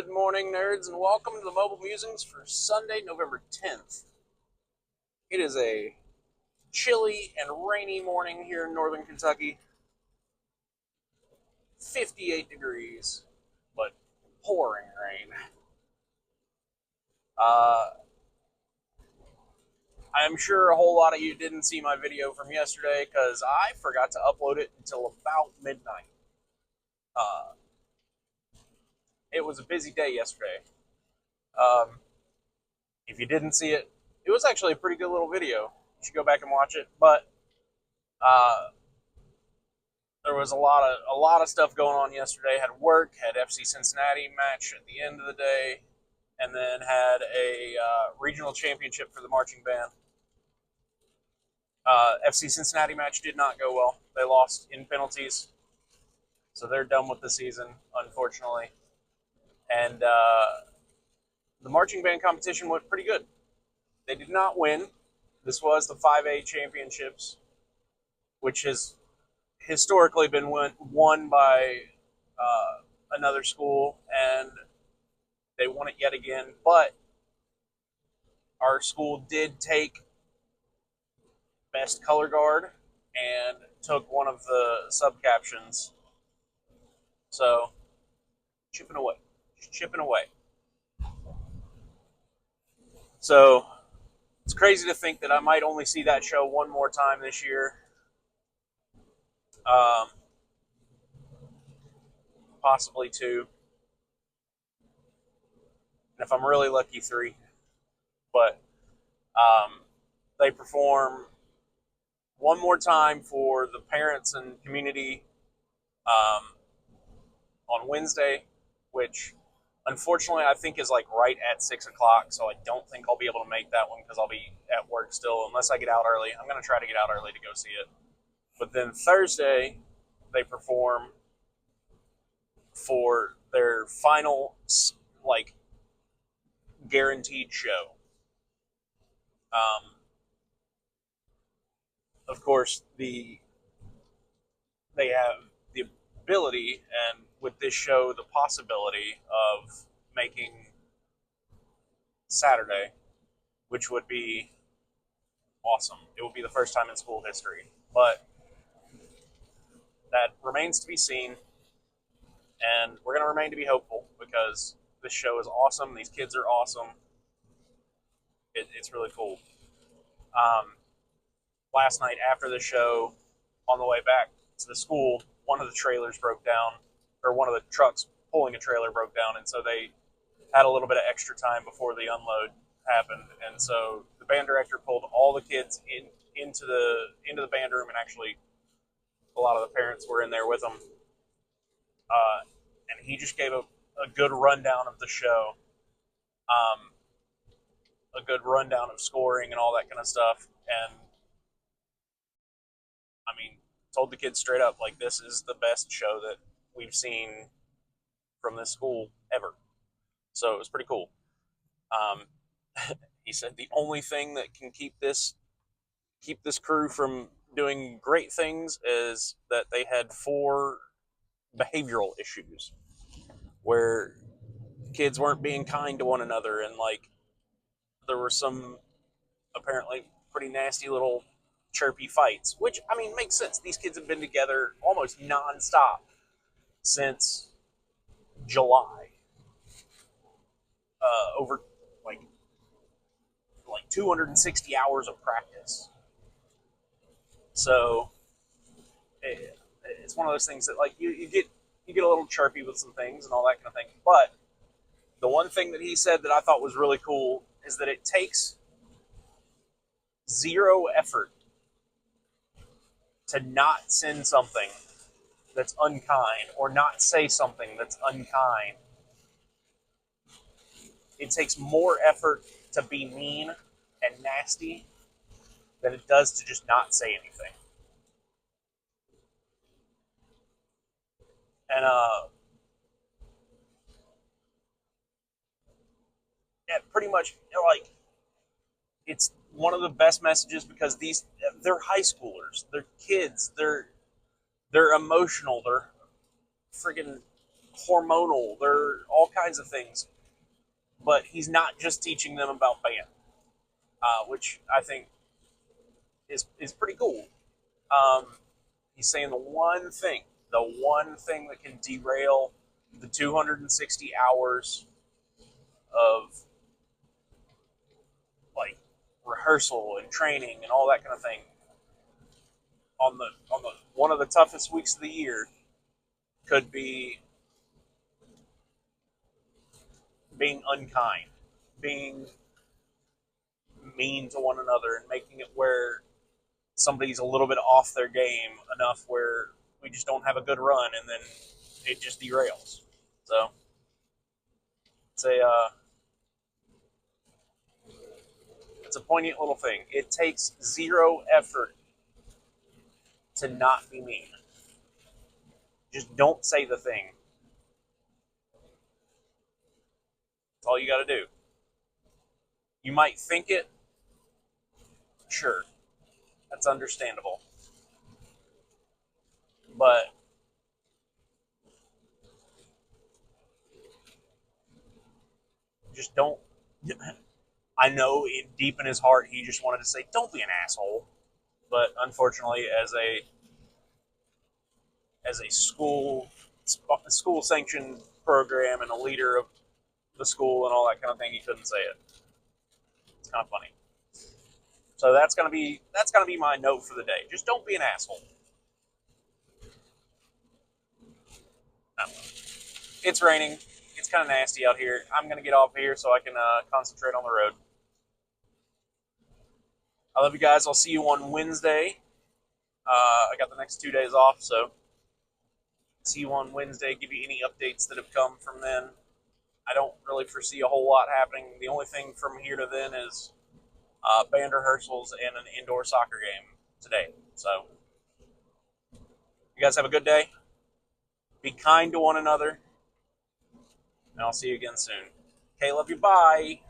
Good morning, nerds, and welcome to the Mobile Musings for Sunday, November 10th. It is a chilly and rainy morning here in northern Kentucky. 58 degrees, but pouring rain. I'm sure a whole lot of you didn't see my video from yesterday because I forgot to upload it until about midnight. It was a busy day yesterday. If you didn't see it, it was actually a pretty good little video. You should go back and watch it. But there was a lot of stuff going on yesterday. Had work, had FC Cincinnati match at the end of the day, and then had a regional championship for the marching band. FC Cincinnati match did not go well. They lost in penalties, so they're done with the season, unfortunately. And the marching band competition went pretty good. They did not win. This was the 5A championships, which has historically been won by another school, and they won it yet again. But our school did take best color guard and took one of the sub captions. So chipping away. So it's crazy to think that I might only see that show one more time this year. Possibly two. And if I'm really lucky, three. But they perform one more time for the parents and community on Wednesday, which unfortunately I think is like right at 6 o'clock. So I don't think I'll be able to make that one because I'll be at work still unless I get out early. I'm going to try to get out early to go see it. But then Thursday, they perform for their final, like, guaranteed show. Of course, they have the ability, and with this show, the possibility of making Saturday, which would be awesome. It would be the first time in school history. But that remains to be seen, and we're going to remain to be hopeful because this show is awesome. These kids are awesome. It's really cool. Last night after the show, on the way back to the school, one of the trailers broke down, or one of the trucks pulling a trailer broke down, and so they had a little bit of extra time before the unload happened, and so the band director pulled all the kids into the band room, and actually a lot of the parents were in there with them, and he just gave a good rundown of the show, a good rundown of scoring and all that kind of stuff, and I mean, told the kids straight up, like, this is the best show that we've seen from this school ever. So it was pretty cool. He said the only thing that can keep this crew from doing great things is that they had 4 behavioral issues where kids weren't being kind to one another, and like there were some apparently pretty nasty little chirpy fights, which, I mean, makes sense. These kids have been together almost nonstop since July, over like 260 hours of practice. So it's one of those things that, like, you get a little chirpy with some things and all that kind of thing. But the one thing that he said that I thought was really cool is that it takes 0 effort to not send something that's unkind or not say something that's unkind. It takes more effort to be mean and nasty than it does to just not say anything. And yeah, pretty much, like, it's one of the best messages because they're high schoolers, they're kids, they're emotional, they're freaking hormonal. They're all kinds of things. But he's not just teaching them about band, which I think is pretty cool. Um, he's saying the one thing that can derail the 260 hours of like rehearsal and training and all that kind of thing on the one of the toughest weeks of the year could be being unkind, being mean to one another, and making it where somebody's a little bit off their game enough where we just don't have a good run, and then it just derails. So it's a poignant little thing. It takes zero effort to not be mean. Just don't say the thing. That's all you got to do. You might think it, sure, that's understandable. But just don't. I know deep in his heart he just wanted to say, "Don't be an asshole," but unfortunately, as a school sanctioned program and a leader of the school and all that kind of thing, he couldn't say it. It's kind of funny. So that's gonna be my note for the day. Just don't be an asshole. No. It's raining. It's kind of nasty out here. I'm gonna get off here so I can concentrate on the road. I love you guys. I'll see you on Wednesday. I got the next 2 days off, so see you on Wednesday. Give you any updates that have come from then. I don't really foresee a whole lot happening. The only thing from here to then is band rehearsals and an indoor soccer game today. So, you guys have a good day. Be kind to one another, and I'll see you again soon. Okay, love you. Bye.